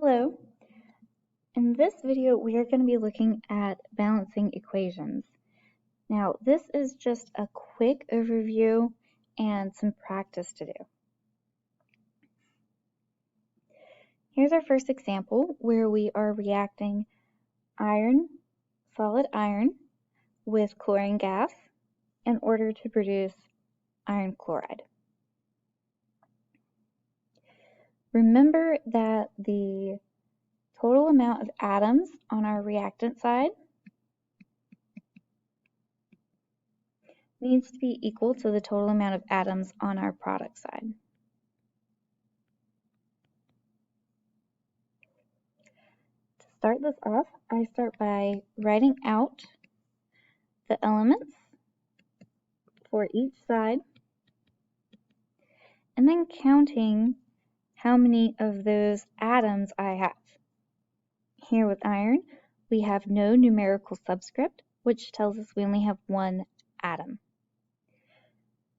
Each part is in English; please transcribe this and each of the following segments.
Hello. In this video, we are going to be looking at balancing equations. Now, this is just a quick overview and some practice to do. Here's our first example where we are reacting solid iron, with chlorine gas in order to produce iron chloride. Remember that the total amount of atoms on our reactant side needs to be equal to the total amount of atoms on our product side. To start this off, I start by writing out the elements for each side and then counting how many of those atoms I have. Here with iron, we have no numerical subscript, which tells us we only have one atom.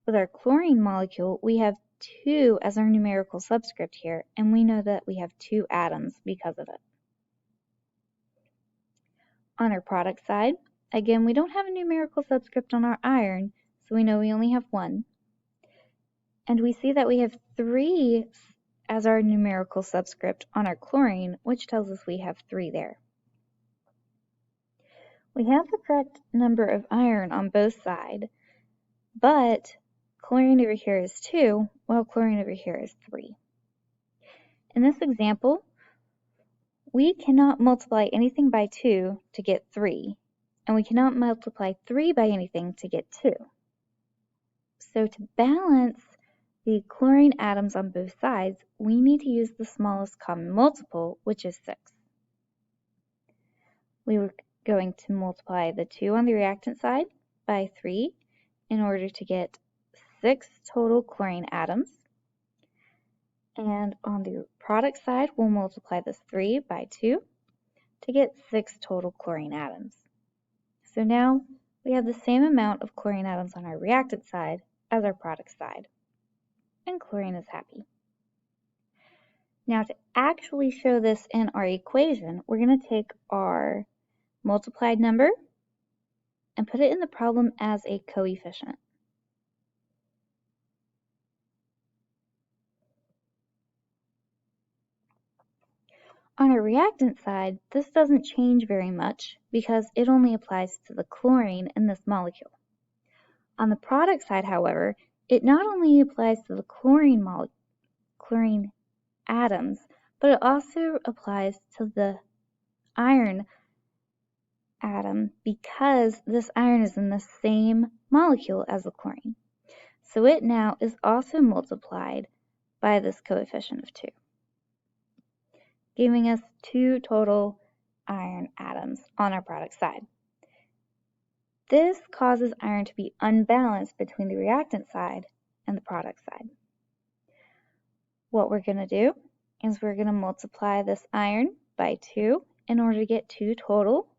With our chlorine molecule, we have 2 as our numerical subscript here, and we know that we have 2 atoms because of it. On our product side, again, we don't have a numerical subscript on our iron, so we know we only have 1. And we see that we have 3 as our numerical subscript on our chlorine, which tells us we have 3 there. We have the correct number of iron on both sides, but chlorine over here is 2, while chlorine over here is 3. In this example, we cannot multiply anything by 2 to get 3, and we cannot multiply 3 by anything to get 2. So to balance the chlorine atoms on both sides, we need to use the smallest common multiple, which is 6. We were going to multiply the 2 on the reactant side by 3 in order to get 6 total chlorine atoms. And on the product side, we'll multiply this 3 by 2 to get 6 total chlorine atoms. So now we have the same amount of chlorine atoms on our reactant side as our product side. And chlorine is happy. Now to actually show this in our equation, we're going to take our multiplied number and put it in the problem as a coefficient. On our reactant side, this doesn't change very much because it only applies to the chlorine in this molecule. On the product side, however, it not only applies to the chlorine atoms, but it also applies to the iron atom because this iron is in the same molecule as the chlorine. So it now is also multiplied by this coefficient of 2, giving us 2 total iron atoms on our product side. This causes iron to be unbalanced between the reactant side and the product side. What we're going to do is we're going to multiply this iron by 2 in order to get 2 total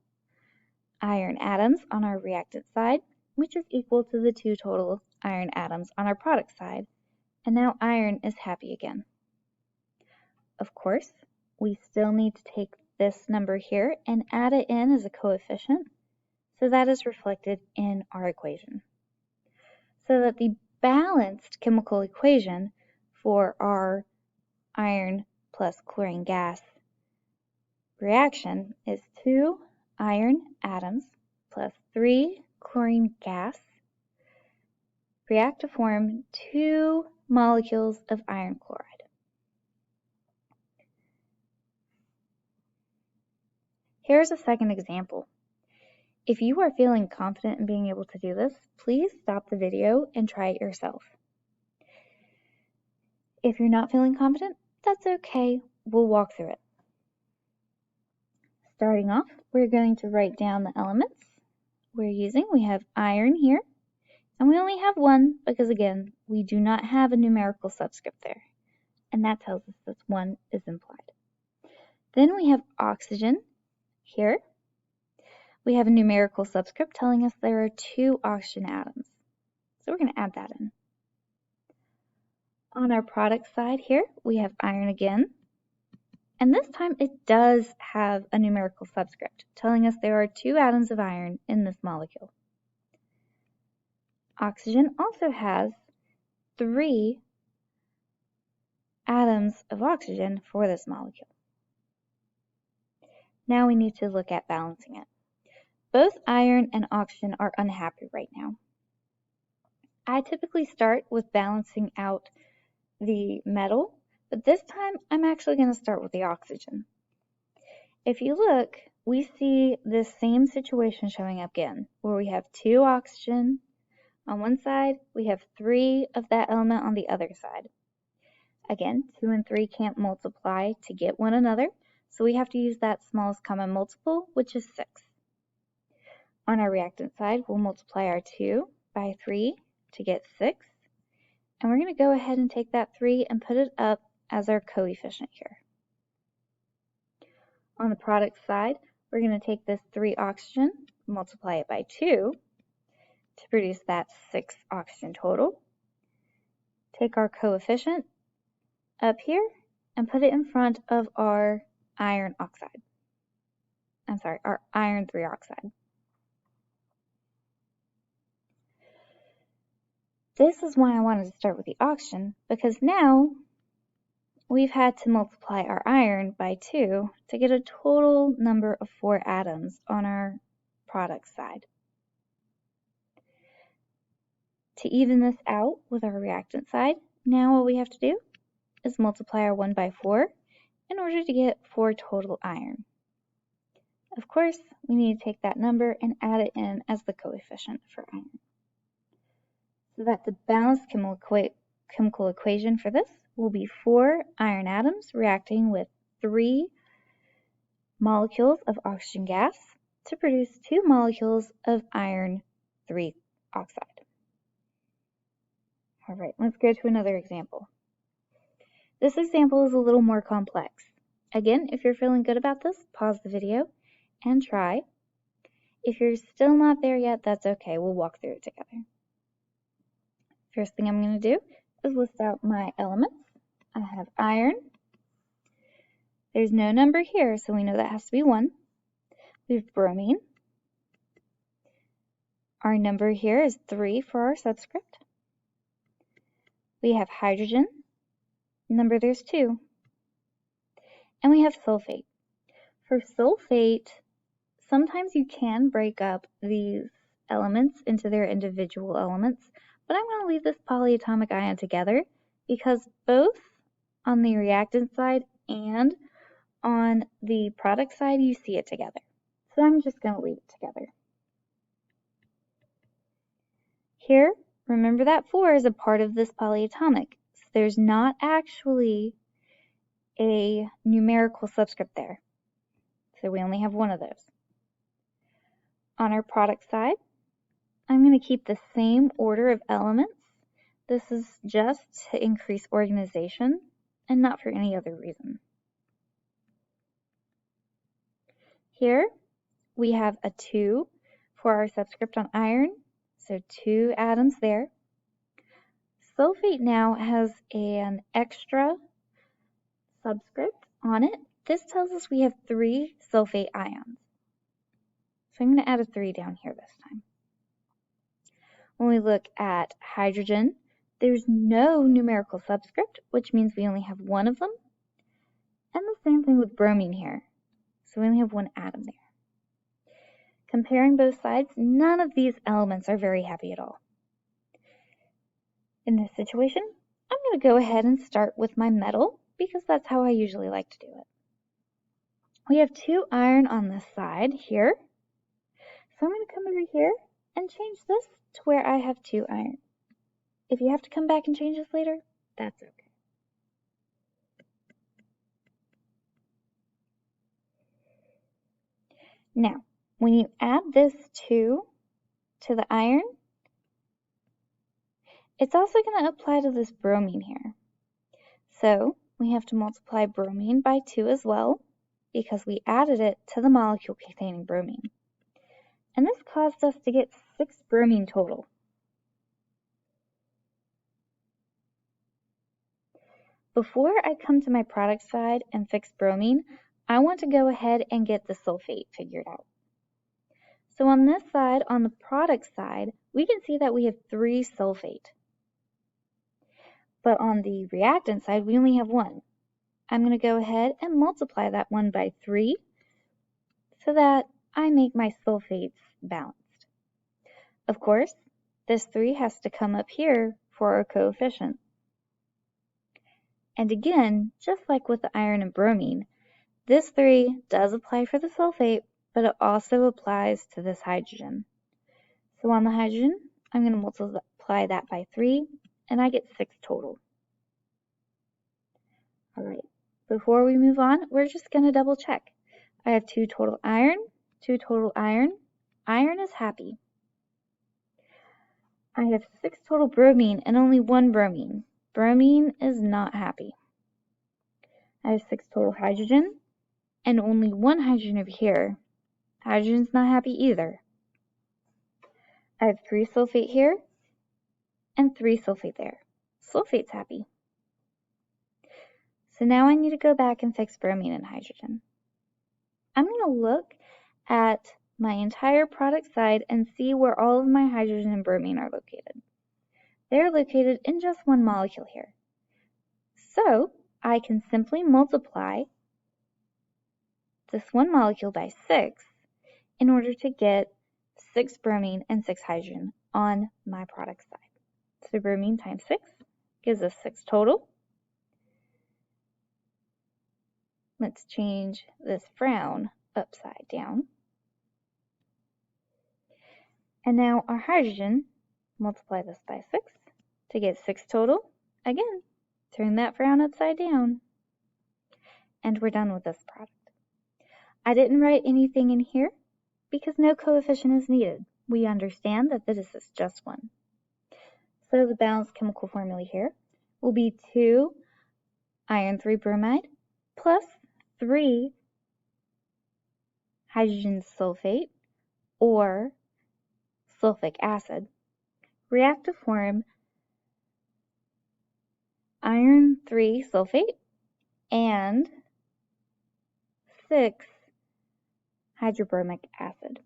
iron atoms on our reactant side, which is equal to the 2 total iron atoms on our product side. And now iron is happy again. Of course, we still need to take this number here and add it in as a coefficient, so that is reflected in our equation. So that the balanced chemical equation for our iron plus chlorine gas reaction is 2 iron atoms plus 3 chlorine gas react to form 2 molecules of iron chloride. Here's a second example. If you are feeling confident in being able to do this, please stop the video and try it yourself. If you're not feeling confident, that's okay. We'll walk through it. Starting off, we're going to write down the elements we're using. We have iron here, and we only have 1 because, again, we do not have a numerical subscript there, and that tells us that 1 is implied. Then we have oxygen here. We have a numerical subscript telling us there are 2 oxygen atoms, so we're going to add that in. On our product side here, we have iron again, And this time it does have a numerical subscript, telling us there are 2 atoms of iron in this molecule. Oxygen also has 3 atoms of oxygen for this molecule. Now we need to look at balancing it. Both iron and oxygen are unhappy right now. I typically start with balancing out the metal, but this time I'm actually going to start with the oxygen. If you look, we see this same situation showing up again, where we have 2 oxygen on one side, we have 3 of that element on the other side. Again, 2 and 3 can't multiply to get one another, so we have to use that smallest common multiple, which is 6. On our reactant side, we'll multiply our 2 by 3 to get 6, and we're going to go ahead and take that 3 and put it up as our coefficient here. On the product side, we're going to take this 3 oxygen, multiply it by 2 to produce that 6 oxygen total. Take our coefficient up here and put it in front of our iron oxide. Our iron 3 oxide. This is why I wanted to start with the oxygen, because now we've had to multiply our iron by 2 to get a total number of 4 atoms on our product side. To even this out with our reactant side, now what we have to do is multiply our 1 by 4 in order to get 4 total iron. Of course, we need to take that number and add it in as the coefficient for iron. So that the balanced chemical equation for this will be 4 iron atoms reacting with 3 molecules of oxygen gas to produce 2 molecules of iron 3 oxide. All right, let's go to another example. This example is a little more complex. Again, if you're feeling good about this, pause the video and try. If you're still not there yet, that's okay. We'll walk through it together. First thing I'm going to do is list out my elements. I have iron. There's no number here, so we know that has to be 1. We have bromine. Our number here is 3 for our subscript. We have hydrogen. Number there's 2. And we have sulfate. For sulfate, sometimes you can break up these elements into their individual elements, but I'm going to leave this polyatomic ion together because both on the reactant side and on the product side, you see it together. So I'm just going to leave it together. Here, remember that 4 is a part of this polyatomic. So there's not actually a numerical subscript there. So we only have 1 of those. On our product side, I'm going to keep the same order of elements. This is just to increase organization and not for any other reason. Here we have a 2 for our subscript on iron, so 2 atoms there. Sulfate now has an extra subscript on it. This tells us we have 3 sulfate ions. So I'm going to add a 3 down here this time. When we look at hydrogen, there's no numerical subscript, which means we only have 1 of them. And the same thing with bromine here. So we only have 1 atom there. Comparing both sides, none of these elements are very happy at all. In this situation, I'm going to go ahead and start with my metal because that's how I usually like to do it. We have 2 iron on this side here. So I'm going to come over here and change this to where I have 2 iron. If you have to come back and change this later, that's okay. Now, when you add this 2 to the iron, it's also going to apply to this bromine here. So we have to multiply bromine by 2 as well because we added it to the molecule containing bromine. And this caused us to get 6 bromine total. Before I come to my product side and fix bromine, I want to go ahead and get the sulfate figured out. So on this side, on the product side, we can see that we have 3 sulfate. But on the reactant side, we only have 1. I'm going to go ahead and multiply that 1 by 3 so that I make my sulfates balanced. Of course, this 3 has to come up here for our coefficient. And again, just like with the iron and bromine, this 3 does apply for the sulfate, but it also applies to this hydrogen. So on the hydrogen, I'm going to multiply that by 3, and I get 6 total. All right, before we move on, we're just going to double check. I have 2 total iron, 2 total iron. Iron is happy. I have 6 total bromine and only 1 bromine. Bromine is not happy. I have 6 total hydrogen and only 1 hydrogen over here. Hydrogen's not happy either. I have 3 sulfate here and 3 sulfate there. Sulfate's happy. So now I need to go back and fix bromine and hydrogen. I'm going to look at my entire product side and see where all of my hydrogen and bromine are located. They're located in just 1 molecule here. So I can simply multiply this 1 molecule by 6 in order to get 6 bromine and 6 hydrogen on my product side. So bromine times 6 gives us 6 total. Let's change this frown upside down. And now our hydrogen, multiply this by 6 to get 6 total. Again, turn that frown upside down. And we're done with this product. I didn't write anything in here because no coefficient is needed. We understand that this is just 1. So the balanced chemical formula here will be 2 iron 3 bromide plus 3 hydrogen sulfate or sulfic acid react to form iron 3 sulfate and 6 hydrobromic acid.